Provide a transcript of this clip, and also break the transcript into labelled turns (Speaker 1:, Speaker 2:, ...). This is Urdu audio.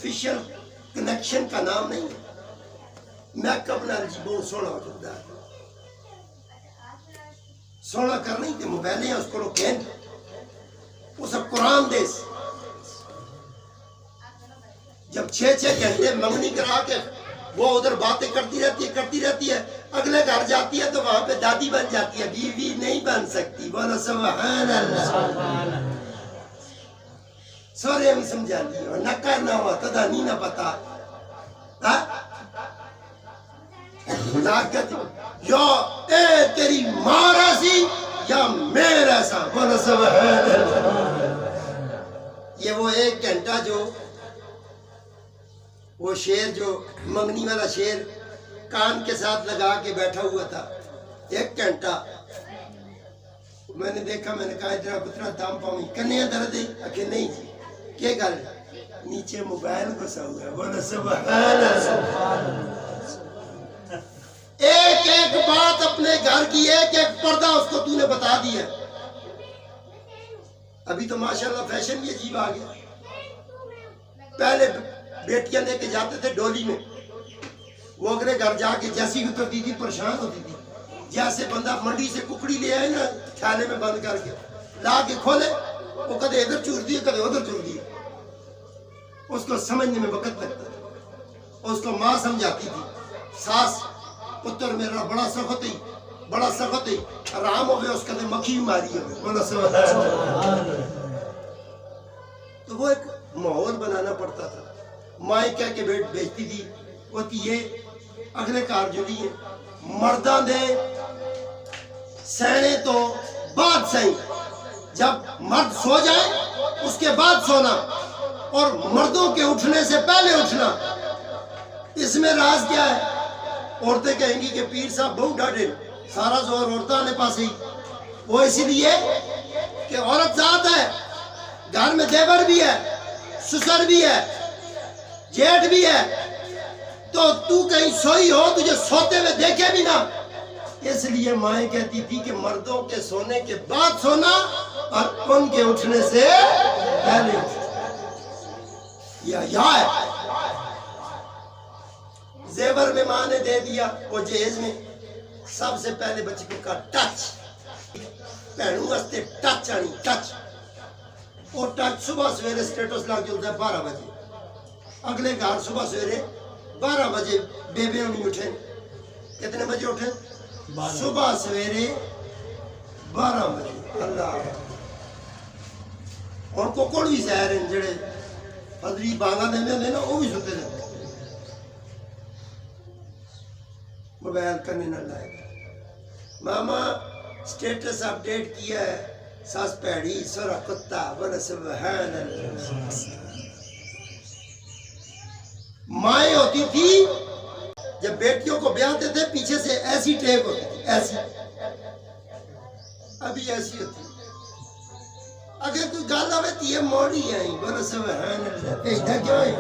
Speaker 1: آرٹیفیشل کنیکشن کا نام نہیں ہے. میک اپ نال جی بہت سونا ہو جاتا ہے. سونا کرنا ہی تے موبائل ہے اس کو کہن اس قرآن دے جب 6 گھنٹے منگنی کرا کے وہ ادھر باتیں کرتی رہتی ہے اگلے گھر جاتی ہے تو وہاں پہ دادی بن جاتی ہے, بیوی نہیں بن سکتی. بولو سبحان اللہ. سورے بھی سمجھا دی اور نہ کرنا ہوا تدا نہیں نہ پتا یا اے تیری ماں ایسی یا میں ایسا. بولو سبحان اللہ. یہ وہ 1 گھنٹہ جو وہ شیر جو منگنی والا شیر کان کے ساتھ لگا کے بیٹھا ہوا تھا 1 گھنٹہ. میں نے دیکھا, میں نے کہا ادھر پترا دام پاؤں کنیا درد ہے کہ نہیں جی کیا گل نیچے موبائل گھسا ہوا ہے. بولو سبحان اللہ. ایک بات اپنے گھر کی ایک پردہ اس کو تو نے بتا دیا. ابھی تو ماشاءاللہ فیشن بھی عجیب آ گیا. پہلے بیٹیاں لے کے جاتے تھے ڈولی میں, وہ اگلے گھر جا کے جیسی اترتی تھی پریشان ہوتی تھی. جیسے بندہ منڈی سے ککڑی لے آئے نا تھیلے میں بند کر کے لا کے کھولے, وہ کدے ادھر چور دی کدے ادھر چور دی. اس کو سمجھنے میں وقت لگتا تھا. اس کو ماں سمجھاتی تھی, ساس پتر میرا بڑا سخت ہی آرام ہو گیا اس کدے مکھی ماری ہوئے. بولو سبحان. تو وہ ایک ماحول بنانا پڑتا تھا. مائیں کہہ کے بیچتی تھی وہ یہ اگلے کار جو لیے مرداں دے سہنے تو بعد سہی. جب مرد سو جائے اس کے بعد سونا اور مردوں کے اٹھنے سے پہلے اٹھنا. اس میں راز کیا ہے؟ عورتیں کہیں گی کہ پیر صاحب بہت ڈاڈے سارا زور عورتوں نے پاس ہی. وہ اسی لیے کہ عورت ذات ہے, گھر میں دیور بھی ہے, سسر بھی ہے, جیٹھ بھی ہے, تو کہیں سوئی ہو تجھے سوتے ہوئے دیکھے بھی نہ. اس لیے مائیں کہتی تھی کہ مردوں کے سونے کے بعد سونا اور ان کے اٹھنے سے پہلے یا ہے. زیور میں ماں نے دے دیا وہ جہیز میں سب سے پہلے بچے کو کا ٹچ پہنوں واسطے ٹچ آنی ٹچ. اور ٹچ صبح سویرے سٹیٹس لاگ جلتا ہے 12 بجے. اگلے گھر صبح سویرے 12 بجے بیبیاں نہیں اٹھیں. کتنے بجے اٹھیں؟ صبح سویرے 12 بجے. اللہ اور کوکڑ بھی زہر ہیں جڑے فضری بانگا دیں نا وہ بھی سوتے رہتے. موبائل کرنے نہ لائے. ماما سٹیٹس اپڈیٹ کیا ہے, ساس پیڑی سورا کتا. بولو سبحان اللہ. مائیں ہوتی تھی جب بیٹیوں کو بیاہتے تھے پیچھے سے ایسی ٹیک ہوتی تھی, ایسی. ابھی ایسی ہوتی. اگر کوئی گال آوے تو یہ موڑی آئی. بولو سبحان اللہ. ادھر کیوں ہے؟